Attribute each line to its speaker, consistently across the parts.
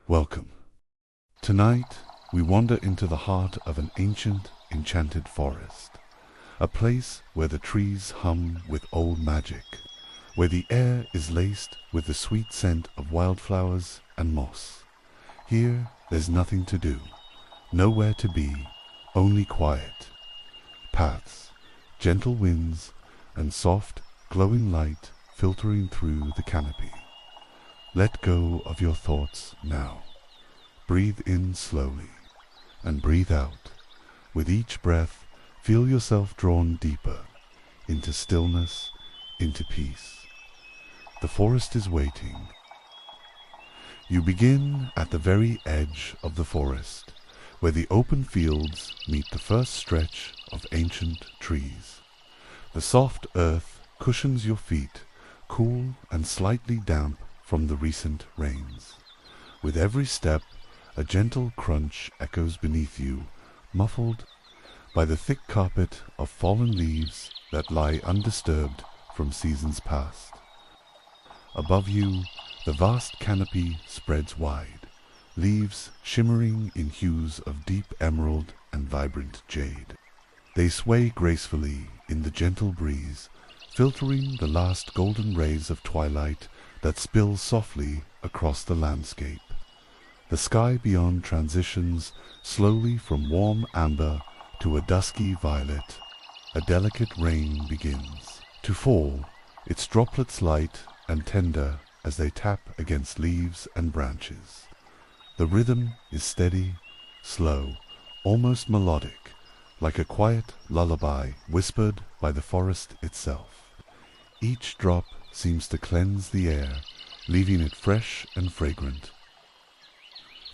Speaker 1: Welcome. Tonight, we wander into the heart of an ancient, enchanted forest. A place where the trees hum with old magic, where the air is laced with the sweet scent of wildflowers and moss. Here, there's nothing to do, nowhere to be, only quiet. Paths, gentle winds, and soft, glowing light filtering through the canopy. Let go of your thoughts now. Breathe in slowly, and breathe out. With each breath, feel yourself drawn deeper, into stillness, into peace. The forest is waiting. You begin at the very edge of the forest, where the open fields meet the first stretch of ancient trees. The soft earth cushions your feet, cool and slightly damp from the recent rains. With every step, a gentle crunch echoes beneath you, muffled by the thick carpet of fallen leaves that lie undisturbed from seasons past. Above you, the vast canopy spreads wide, leaves shimmering in hues of deep emerald and vibrant jade. They sway gracefully in the gentle breeze, filtering the last golden rays of twilight that spill softly across the landscape. The sky beyond transitions slowly from warm amber to a dusky violet. A delicate rain begins to fall, its droplets light and tender as they tap against leaves and branches. The rhythm is steady, slow, almost melodic, like a quiet lullaby whispered by the forest itself. Each drop seems to cleanse the air, leaving it fresh and fragrant.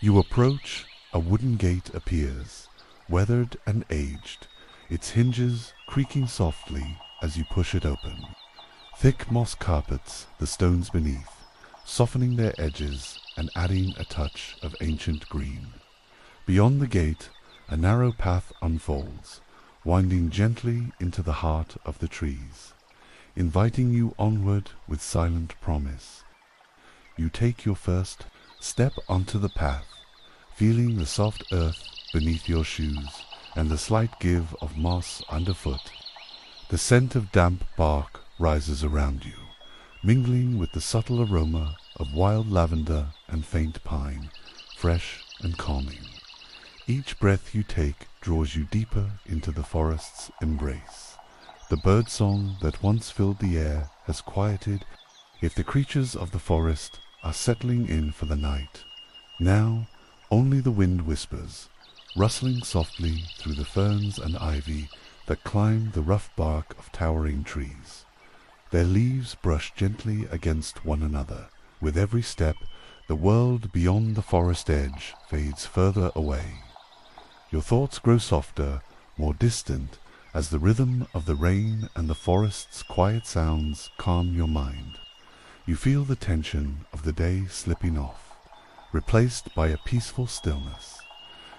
Speaker 1: You approach, a wooden gate appears, weathered and aged, its hinges creaking softly as you push it open. Thick moss carpets the stones beneath, softening their edges and adding a touch of ancient green. Beyond the gate, a narrow path unfolds, winding gently into the heart of the trees, inviting you onward with silent promise. You take your first step onto the path, feeling the soft earth beneath your shoes and the slight give of moss underfoot. The scent of damp bark rises around you, mingling with the subtle aroma of wild lavender and faint pine, fresh and calming. Each breath you take draws you deeper into the forest's embrace. The birdsong that once filled the air has quieted, if the creatures of the forest are settling in for the night. Now, only the wind whispers, rustling softly through the ferns and ivy that climb the rough bark of towering trees. Their leaves brush gently against one another. With every step, the world beyond the forest edge fades further away. Your thoughts grow softer, more distant, as the rhythm of the rain and the forest's quiet sounds calm your mind. You feel the tension of the day slipping off, replaced by a peaceful stillness.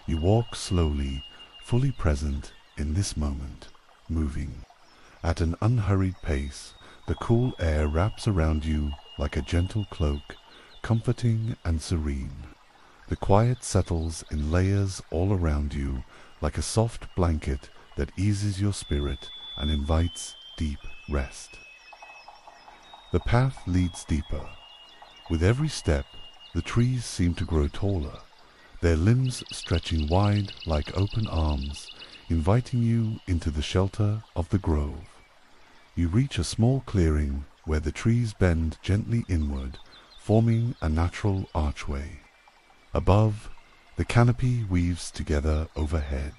Speaker 1: You walk slowly, fully present in this moment, moving. At an unhurried pace, the cool air wraps around you like a gentle cloak, comforting and serene. The quiet settles in layers all around you like a soft blanket that eases your spirit and invites deep rest. The path leads deeper. With every step, the trees seem to grow taller, their limbs stretching wide like open arms, inviting you into the shelter of the grove. You reach a small clearing where the trees bend gently inward, forming a natural archway. Above, the canopy weaves together overhead,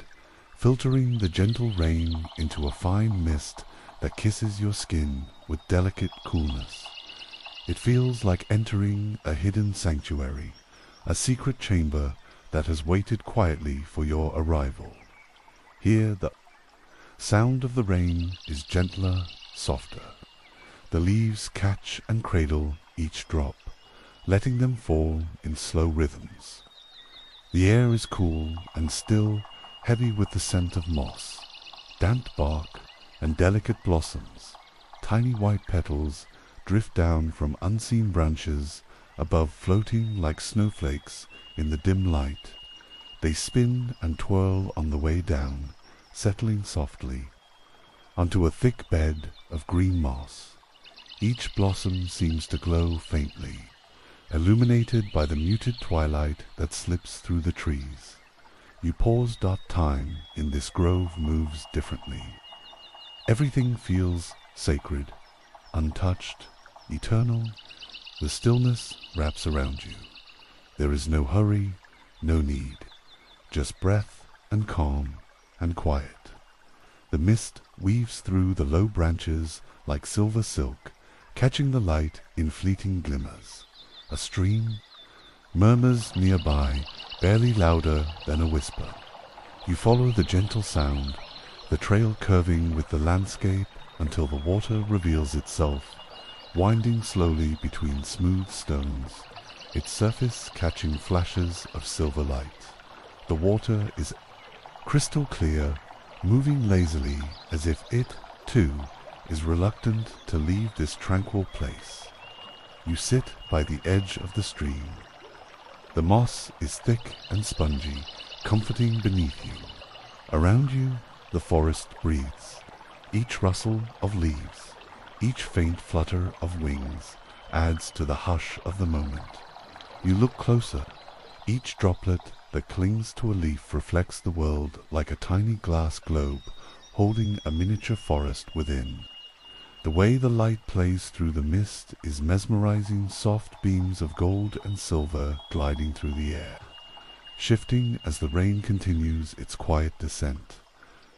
Speaker 1: filtering the gentle rain into a fine mist that kisses your skin with delicate coolness. It feels like entering a hidden sanctuary, a secret chamber that has waited quietly for your arrival. Here the sound of the rain is gentler, softer. The leaves catch and cradle each drop, letting them fall in slow rhythms. The air is cool and still, heavy with the scent of moss, damp bark, and delicate blossoms. Tiny white petals drift down from unseen branches, above floating like snowflakes in the dim light. They spin and twirl on the way down, settling softly onto a thick bed of green moss. Each blossom seems to glow faintly, illuminated by the muted twilight that slips through the trees. You pause. Time in this grove moves differently. Everything feels sacred, untouched, eternal. The stillness wraps around you. There is no hurry, no need, just breath and calm and quiet. The mist weaves through the low branches like silver silk, catching the light in fleeting glimmers. A stream murmurs nearby, barely louder than a whisper. You follow the gentle sound, the trail curving with the landscape until the water reveals itself, winding slowly between smooth stones, its surface catching flashes of silver light. The water is crystal clear, moving lazily as if it, too, is reluctant to leave this tranquil place. You sit by the edge of the stream. The moss is thick and spongy, comforting beneath you. Around you, the forest breathes. Each rustle of leaves, each faint flutter of wings adds to the hush of the moment. You look closer. Each droplet that clings to a leaf reflects the world like a tiny glass globe holding a miniature forest within. The way the light plays through the mist is mesmerizing, soft beams of gold and silver gliding through the air, shifting as the rain continues its quiet descent.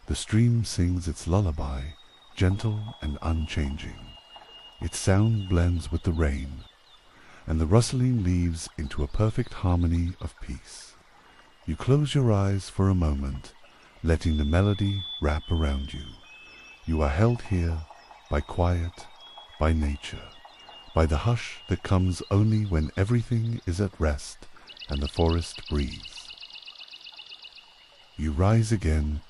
Speaker 1: The stream sings its lullaby, gentle and unchanging. Its sound blends with the rain, and the rustling leaves into a perfect harmony of peace. You close your eyes for a moment, letting the melody wrap around you. You are held here by quiet, by nature, by the hush that comes only when everything is at rest and the forest breathes. You rise again,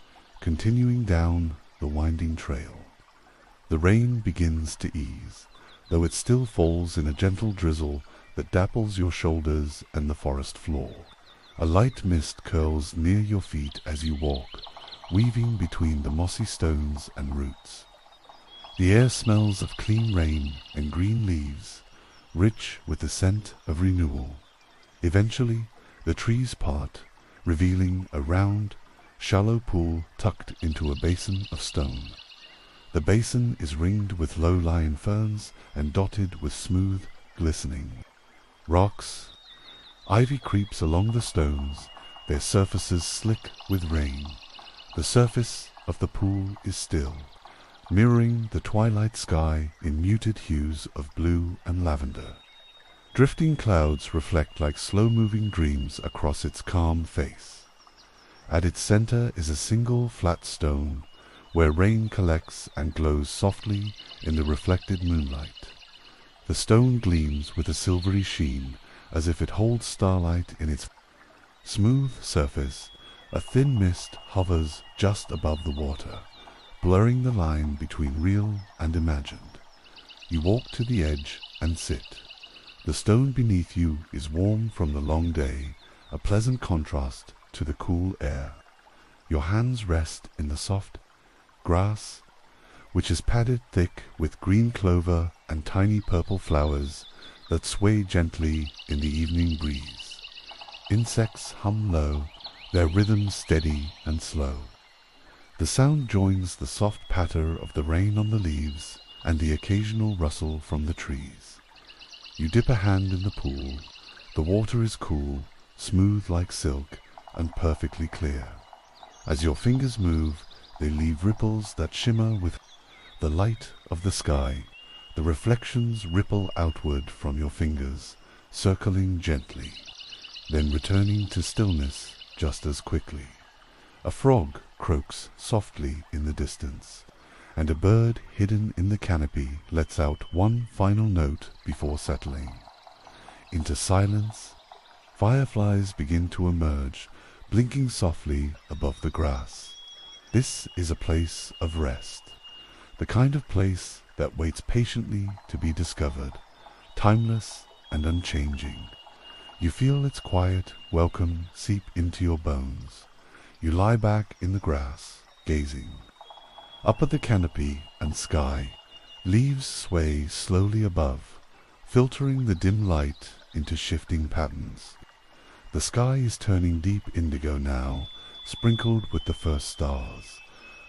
Speaker 1: continuing down the winding trail. The rain begins to ease, though it still falls in a gentle drizzle that dapples your shoulders and the forest floor. A light mist curls near your feet as you walk, weaving between the mossy stones and roots. The air smells of clean rain and green leaves, rich with the scent of renewal. Eventually, the trees part, revealing a round, shallow pool tucked into a basin of stone. The basin is ringed with low-lying ferns and dotted with smooth, glistening rocks. Ivy creeps along the stones, their surfaces slick with rain. The surface of the pool is still, mirroring the twilight sky in muted hues of blue and lavender. Drifting clouds reflect like slow-moving dreams across its calm face. At its center is a single flat stone, where rain collects and glows softly in the reflected moonlight. The stone gleams with a silvery sheen, as if it holds starlight in its smooth surface. A thin mist hovers just above the water, blurring the line between real and imagined. You walk to the edge and sit. The stone beneath you is warm from the long day, a pleasant contrast to the cool air. Your hands rest in the soft grass, which is padded thick with green clover and tiny purple flowers that sway gently in the evening breeze. Insects hum low, their rhythm steady and slow. The sound joins the soft patter of the rain on the leaves and the occasional rustle from the trees. You dip a hand in the pool. The water is cool, smooth like silk, and perfectly clear. As your fingers move, they leave ripples that shimmer with the light of the sky. The reflections ripple outward from your fingers, circling gently, then returning to stillness just as quickly. A frog croaks softly in the distance, and a bird hidden in the canopy lets out one final note before settling. Into silence, fireflies begin to emerge, blinking softly above the grass. This is a place of rest, the kind of place that waits patiently to be discovered, timeless and unchanging. You feel its quiet welcome seep into your bones. You lie back in the grass, gazing. Up at the canopy and sky, leaves sway slowly above, filtering the dim light into shifting patterns. The sky is turning deep indigo now, sprinkled with the first stars.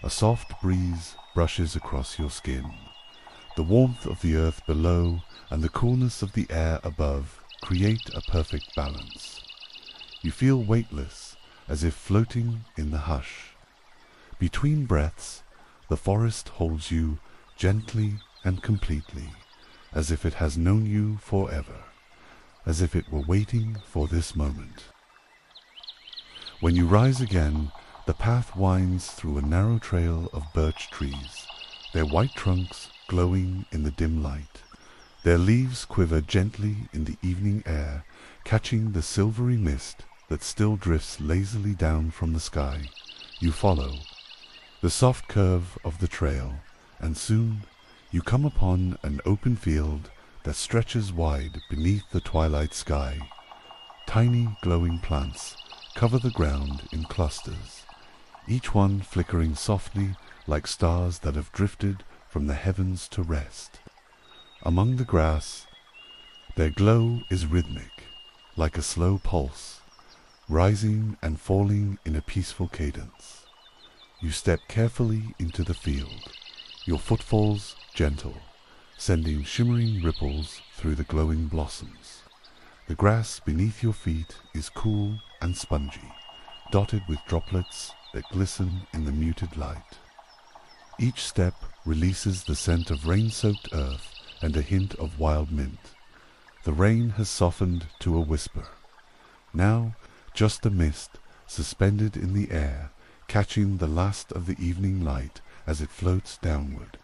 Speaker 1: A soft breeze brushes across your skin. The warmth of the earth below and the coolness of the air above create a perfect balance. You feel weightless, as if floating in the hush. Between breaths, the forest holds you gently and completely, as if it has known you forever, as if it were waiting for this moment. When you rise again, the path winds through a narrow trail of birch trees, their white trunks glowing in the dim light. Their leaves quiver gently in the evening air, catching the silvery mist that still drifts lazily down from the sky. You follow the soft curve of the trail, and soon you come upon an open field that stretches wide beneath the twilight sky. Tiny glowing plants cover the ground in clusters, each one flickering softly like stars that have drifted from the heavens to rest. Among the grass, their glow is rhythmic, like a slow pulse, rising and falling in a peaceful cadence. You step carefully into the field, your footfalls gentle, sending shimmering ripples through the glowing blossoms. The grass beneath your feet is cool and spongy, dotted with droplets that glisten in the muted light. Each step releases the scent of rain-soaked earth and a hint of wild mint. The rain has softened to a whisper. Now just a mist suspended in the air, catching the last of the evening light as it floats downward.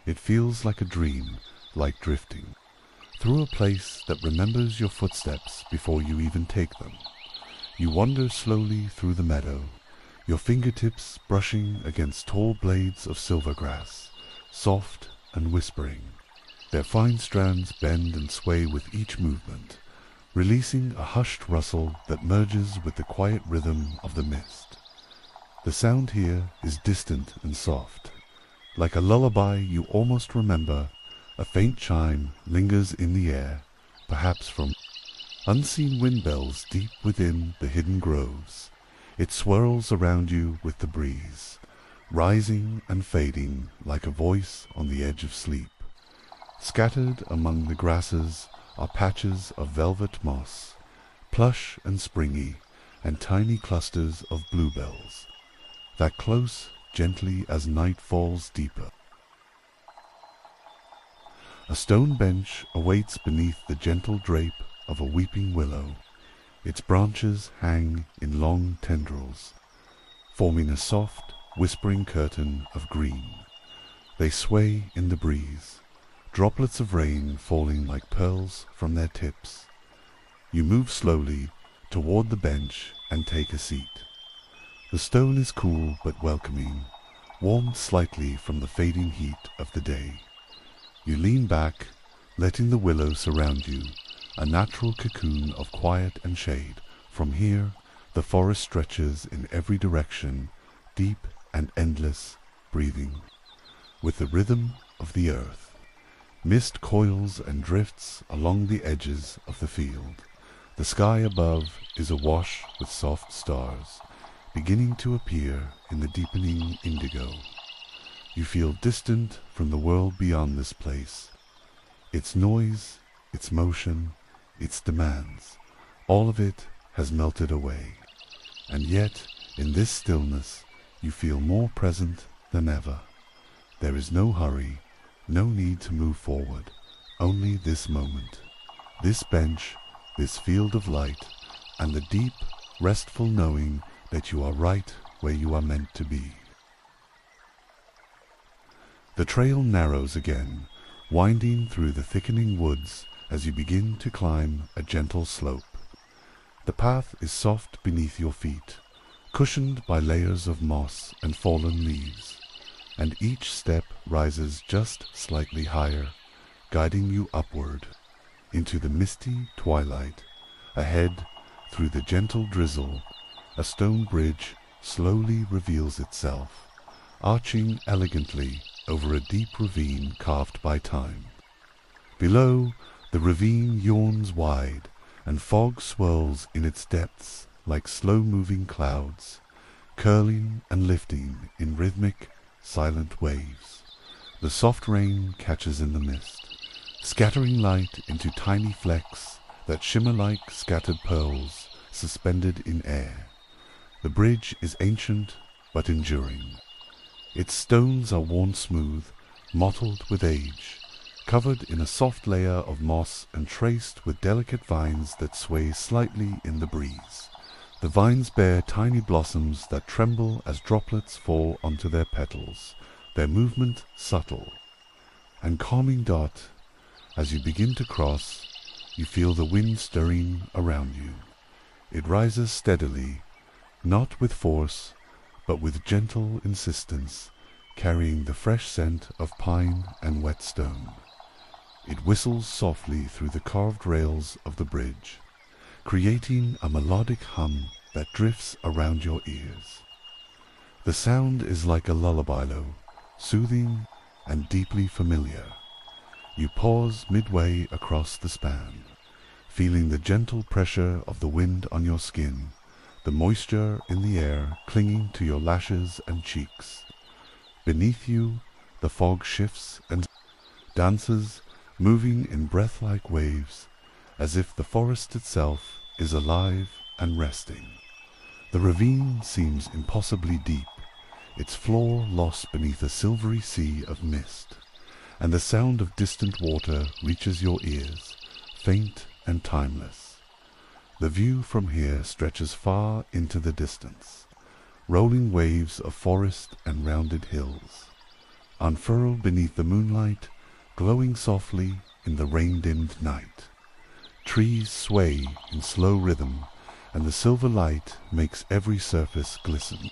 Speaker 1: It feels like a dream, like drifting through a place that remembers your footsteps before you even take them. You wander slowly through the meadow, your fingertips brushing against tall blades of silvergrass, soft and whispering. Their fine strands bend and sway with each movement, releasing a hushed rustle that merges with the quiet rhythm of the mist. The sound here is distant and soft. Like a lullaby you almost remember, a faint chime lingers in the air, perhaps from unseen wind bells deep within the hidden groves. It swirls around you with the breeze, rising and fading like a voice on the edge of sleep. Scattered among the grasses are patches of velvet moss, plush and springy, and tiny clusters of bluebells, that close gently as night falls deeper. A stone bench awaits beneath the gentle drape of a weeping willow. Its branches hang in long tendrils, forming a soft, whispering curtain of green. They sway in the breeze, droplets of rain falling like pearls from their tips. You move slowly toward the bench and take a seat. The stone is cool but welcoming, warmed slightly from the fading heat of the day. You lean back, letting the willow surround you, a natural cocoon of quiet and shade. From here, the forest stretches in every direction, deep and endless, breathing with the rhythm of the earth. Mist coils and drifts along the edges of the field. The sky above is awash with soft stars, beginning to appear in the deepening indigo. You feel distant from the world beyond this place. Its noise, its motion, its demands, all of it has melted away. And yet, in this stillness, you feel more present than ever. There is no hurry, no need to move forward, only this moment, this bench, this field of light, and the deep, restful knowing that you are right where you are meant to be. The trail narrows again, winding through the thickening woods as you begin to climb a gentle slope. The path is soft beneath your feet, cushioned by layers of moss and fallen leaves, and each step rises just slightly higher, guiding you upward. into the misty twilight. Ahead, through the gentle drizzle, a stone bridge slowly reveals itself, arching elegantly over a deep ravine carved by time. Below, the ravine yawns wide, and fog swirls in its depths like slow-moving clouds, curling and lifting in rhythmic, silent waves. The soft rain catches in the mist, scattering light into tiny flecks that shimmer like scattered pearls suspended in air. The bridge is ancient but enduring. Its stones are worn smooth, mottled with age, covered in a soft layer of moss and traced with delicate vines that sway slightly in the breeze. The vines bear tiny blossoms that tremble as droplets fall onto their petals, their movement subtle and calming. As you begin to cross, you feel the wind stirring around you. It rises steadily, not with force, but with gentle insistence, carrying the fresh scent of pine and wet stone. It whistles softly through the carved rails of the bridge, creating a melodic hum that drifts around your ears. The sound is like a lullaby, soothing and deeply familiar. You pause midway across the span, feeling the gentle pressure of the wind on your skin, the moisture in the air clinging to your lashes and cheeks. Beneath you, the fog shifts and dances, moving in breath-like waves, as if the forest itself is alive and resting. The ravine seems impossibly deep, its floor lost beneath a silvery sea of mist, and the sound of distant water reaches your ears, faint and timeless. The view from here stretches far into the distance, rolling waves of forest and rounded hills, unfurled beneath the moonlight, glowing softly in the rain-dimmed night. Trees sway in slow rhythm, and the silver light makes every surface glisten.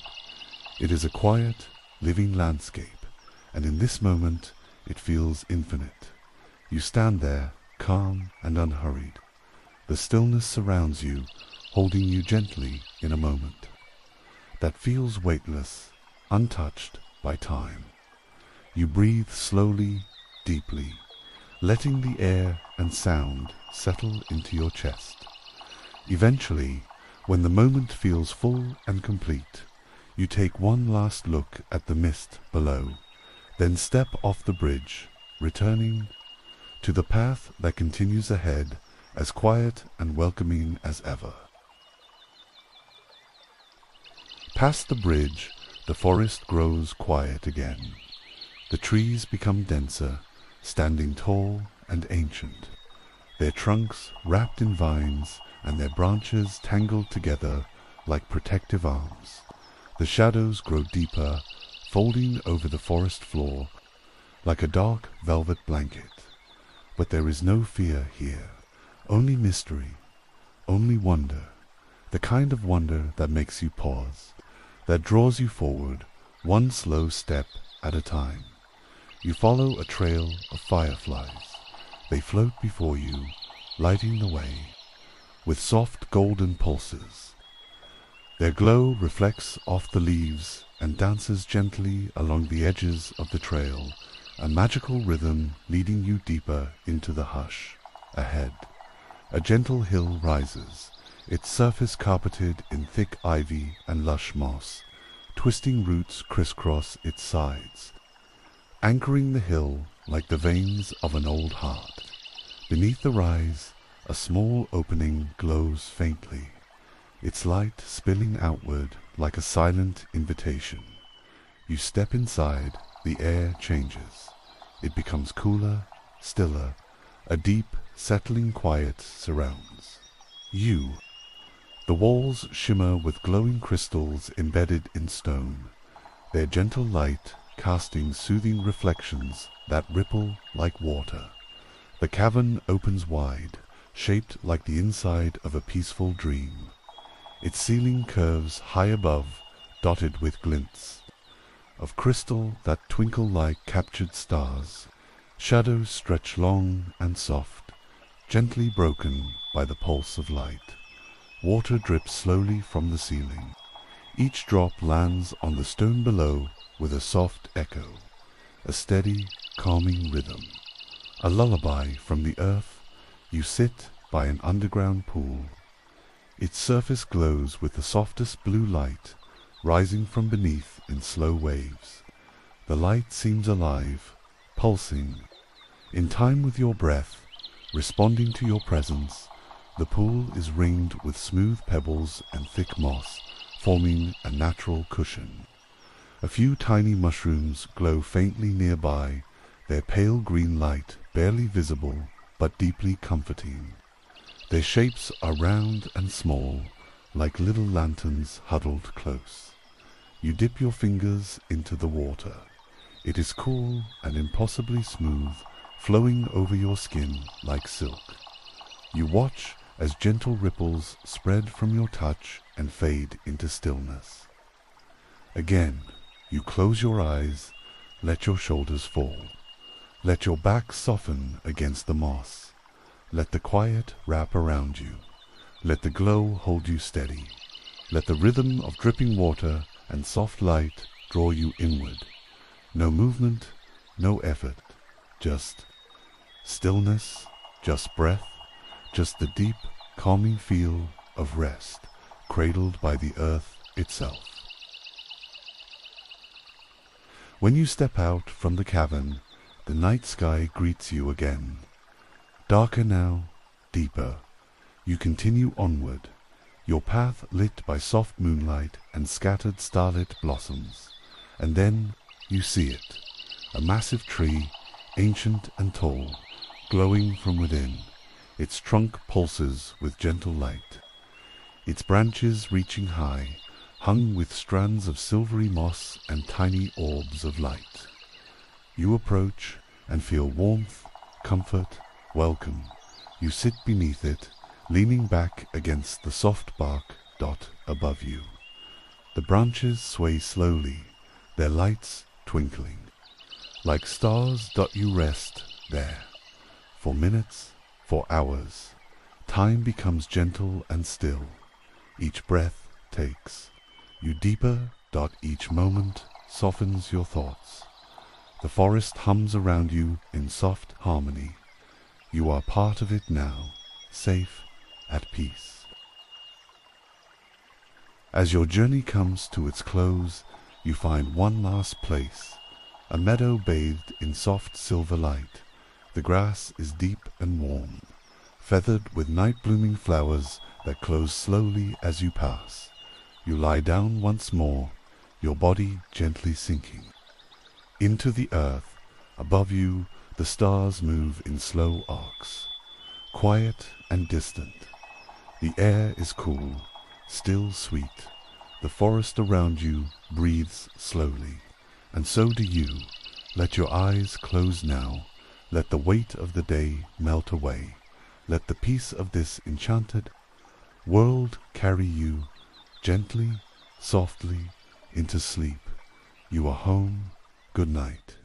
Speaker 1: It is a quiet, living landscape, and in this moment it feels infinite. You stand there, calm and unhurried. The stillness surrounds you, holding you gently in a moment that feels weightless, untouched by time. You breathe slowly, deeply, letting the air and sound settle into your chest. Eventually, when the moment feels full and complete, you take one last look at the mist below, then step off the bridge, returning to the path that continues ahead, as quiet and welcoming as ever. Past the bridge, the forest grows quiet again. The trees become denser, standing tall and ancient, their trunks wrapped in vines and their branches tangled together like protective arms. The shadows grow deeper, folding over the forest floor like a dark velvet blanket. But there is no fear here, only mystery, only wonder, the kind of wonder that makes you pause, that draws you forward, one slow step at a time. You follow a trail of fireflies. They float before you, lighting the way with soft golden pulses. Their glow reflects off the leaves and dances gently along the edges of the trail, a magical rhythm leading you deeper into the hush. Ahead, a gentle hill rises, its surface carpeted in thick ivy and lush moss. Twisting roots crisscross its sides, anchoring the hill like the veins of an old heart. Beneath the rise, a small opening glows faintly, its light spilling outward like a silent invitation. You step inside, the air changes. It becomes cooler, stiller, a deep, settling quiet surrounds you. The walls shimmer with glowing crystals embedded in stone, their gentle light casting soothing reflections that ripple like water. The cavern opens wide, shaped like the inside of a peaceful dream. Its ceiling curves high above, dotted with glints of crystal that twinkle like captured stars. Shadows stretch long and soft, gently broken by the pulse of light. Water drips slowly from the ceiling. Each drop lands on the stone below with a soft echo, a steady, calming rhythm. A lullaby from the earth. You sit by an underground pool. Its surface glows with the softest blue light, rising from beneath in slow waves. The light seems alive, pulsing, in time with your breath, responding to your presence. The pool is ringed with smooth pebbles and thick moss, forming a natural cushion. A few tiny mushrooms glow faintly nearby, their pale green light barely visible but deeply comforting. Their shapes are round and small, like little lanterns huddled close. You dip your fingers into the water. It is cool and impossibly smooth, flowing over your skin like silk. You watch as gentle ripples spread from your touch and fade into stillness. Again, you close your eyes, let your shoulders fall. Let your back soften against the moss. Let the quiet wrap around you. Let the glow hold you steady. Let the rhythm of dripping water and soft light draw you inward. No movement, no effort, just stillness, just breath, just the deep, calming feel of rest, cradled by the earth itself. When you step out from the cavern, the night sky greets you again. Darker now, deeper. You continue onward, your path lit by soft moonlight and scattered starlit blossoms. And then you see it, a massive tree, ancient and tall, glowing from within. Its trunk pulses with gentle light, its branches reaching high, hung with strands of silvery moss and tiny orbs of light. You approach and feel warmth, comfort, welcome. You sit beneath it, leaning back against the soft bark dot above you. The branches sway slowly, their lights twinkling. Like stars you rest there, for minutes, for hours. Time becomes gentle and still. Each breath takes you deeper. Each moment softens your thoughts. The forest hums around you in soft harmony. You are part of it now, safe, at peace. As your journey comes to its close, you find one last place, a meadow bathed in soft silver light. The grass is deep and warm, feathered with night-blooming flowers that close slowly as you pass. You lie down once more, your body gently sinking. Into the earth, above you, the stars move in slow arcs, quiet and distant. The air is cool, still sweet. The forest around you breathes slowly, and so do you. Let your eyes close now. Let the weight of the day melt away. Let the peace of this enchanted world carry you gently, softly, into sleep. You are home. Good night.